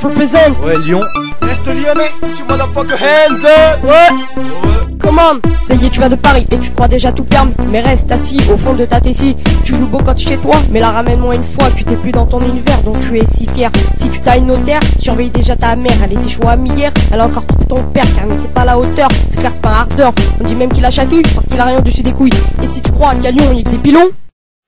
Represent. Ouais, Lyon. Reste lyonnais, tu motherfucker hands up. Ouais. Commande. Ça y est, tu viens de Paris et tu crois déjà tout permis. Mais reste assis au fond de ta tessie. Tu joues beau quand tu es chez toi, mais la ramène-moi une fois. Tu t'es plus dans ton univers, donc tu es si fier. Si tu t'as une notaire, surveille déjà ta mère. Elle était chou à hier, elle a encore trompé ton père car elle n'était pas à la hauteur. C'est clair, c'est pas un ardeur. On dit même qu'il a chatouille parce qu'il a rien au-dessus des couilles. Et si tu crois qu'à Lyon, il y a que des pilons,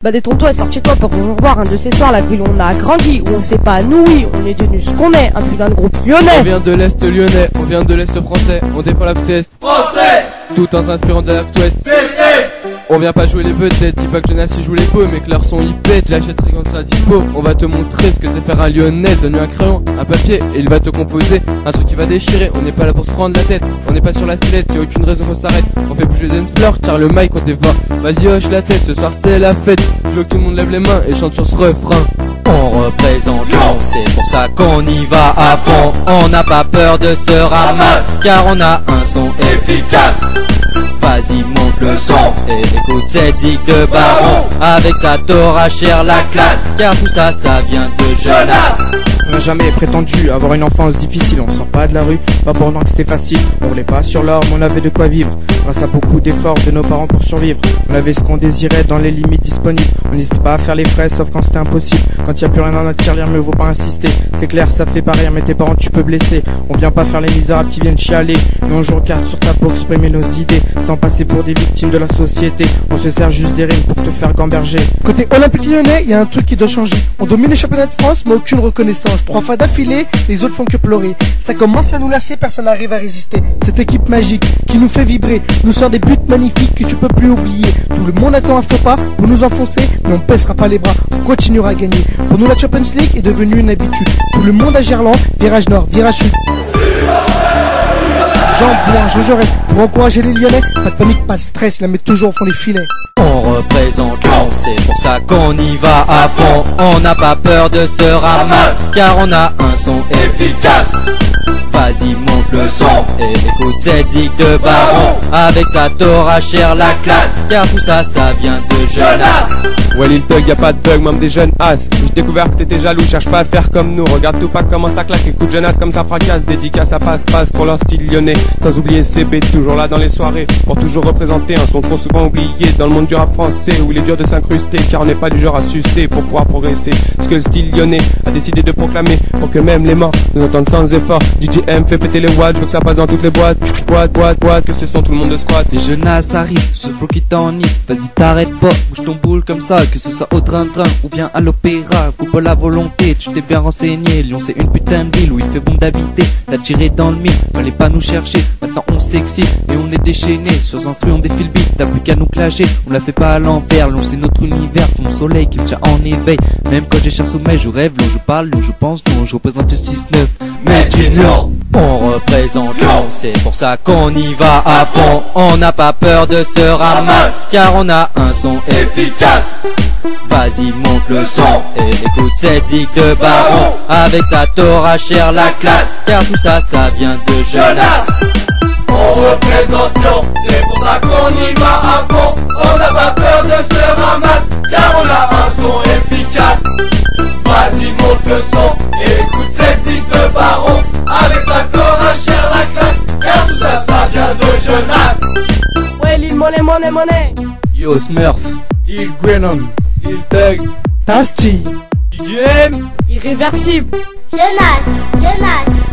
bah détrompe-toi et sors chez toi pour venir voir un de ces soirs la ville où on a grandi, où on s'est pas nourri, on est devenu ce qu'on est, un putain de groupe lyonnais. On vient de l'Est lyonnais, on vient de l'Est français, on défend la côte Est Français, tout en s'inspirant de la côte Ouest. On vient pas jouer les vedettes, dis pas que Jonas y joue les beaux, mais que leur son y pète, j'achèterai quand ça dispo. On va te montrer ce que c'est faire un lyonnais, donne-lui un crayon, un papier, et il va te composer un truc qui va déchirer. On n'est pas là pour se prendre la tête, on n'est pas sur la sellette, y'a aucune raison qu'on s'arrête. On fait bouger dance floor, car le mic on dévore. Vas-y hoche la tête, ce soir c'est la fête. Je veux que tout le monde lève les mains et chante sur ce refrain. On représente Lyon, c'est pour ça qu'on y va à fond. On n'a pas peur de se ramasser, car on a un son efficace. Vas-y monte le son et écoute cette zig de baron. Avec sa torachère la classe, car tout ça, ça vient de Jonas. On n'a jamais prétendu avoir une enfance difficile, on sort pas de la rue, pas pour que c'était facile. On roulait pas sur l'or, mais on avait de quoi vivre. Grâce à beaucoup d'efforts de nos parents pour survivre, on avait ce qu'on désirait dans les limites disponibles. On n'hésitait pas à faire les frais, sauf quand c'était impossible. Quand y a plus rien dans notre tirelire, mieux vaut pas insister. C'est clair, ça fait pas rire, mais tes parents tu peux blesser. On vient pas faire les misérables qui viennent chialer, mais on joue carte sur ta peau, exprimer nos idées, sans passer pour des victimes de la société. On se sert juste des rimes pour te faire gamberger. Côté Olympique Lyonnais, y a un truc qui doit changer. On domine les championnats de France, mais aucune reconnaissance. 3 fois d'affilée, les autres font que pleurer. Ça commence à nous lasser, personne n'arrive à résister. Cette équipe magique qui nous fait vibrer, nous sort des buts magnifiques que tu peux plus oublier. Tout le monde attend un faux pas pour nous enfoncer, mais on baissera pas les bras, on continuera à gagner. Pour nous la Champions League est devenue une habitude. Tout le monde à Gerland, virage nord, virage sud. Jean Blanc, Jean Jaurès, pour encourager les Lyonnais, pas de panique, pas de stress, ils la mettent toujours au fond des filets. On représente Lyon, c'est pour ça qu'on y va à fond. On n'a pas peur de se ramasser, car on a un son efficace. Vas-y monte le son et écoute cette zig de baron. Avec sa torachère la classe, car tout ça, ça vient de Jonas. Ouais Lil Thug, y'a pas de bug, même des jeunes as. J'ai découvert que t'étais jaloux, cherche pas à faire comme nous. Regarde tout pas comment ça claque, écoute Jonas comme ça fracasse. Dédicace à passe-passe pour leur style lyonnais. Sans oublier CB, toujours là dans les soirées, pour toujours représenter un son trop souvent oublié dans le monde du rap français, où il est dur de s'incruster, car on n'est pas du genre à sucer pour pouvoir progresser. Ce que le style lyonnais a décidé de proclamer, pour que même les morts nous entendent sans effort. DJM fait péter les watts, je veux que ça passe dans toutes les boîtes. Boîte, que ce sont tout le monde de squat. Les Jonas arrivent, ce flow qui t'enivre. Vas-y t'arrêtes pas, bouge ton boule comme ça. Que ce soit au train-train ou bien à l'opéra, coupe la volonté, tu t'es bien renseigné. Lyon c'est une putain de ville où il fait bon d'habiter. T'as tiré dans le mille, fallait pas nous chercher. Maintenant on s'excite et on est déchaîné. Sur ce instru on défile beat, t'as plus qu'à nous clasher. On la fait pas à l'envers, Lyon c'est notre univers. C'est mon soleil qui me tient en éveil. Même quand j'ai cher sommeil, je rêve, Lyon je parle, Lyon je pense, Lyon je représente le 6-9. Made in Lyon, on représente Lyon, c'est pour ça qu'on y va à fond. On n'a pas peur de se ramasser, car on a un son efficace. Vas-y monte le son et écoute cette zig de baron. Avec sa torachère la classe, car tout ça, ça vient de Jonas. On représente Lyon, c'est pour ça qu'on y va à fond. On n'a pas peur de se ramasser, car on a un son efficace. Vas-y monte le son et écoute cette zig de baron. Avec sa torachère la classe, car tout ça, ça vient de Jonas. Ouais, Lil Money. Yo Smurf, Lil Grenham, Lil Thug, Tasty, DJM, Irréversible. Jonas.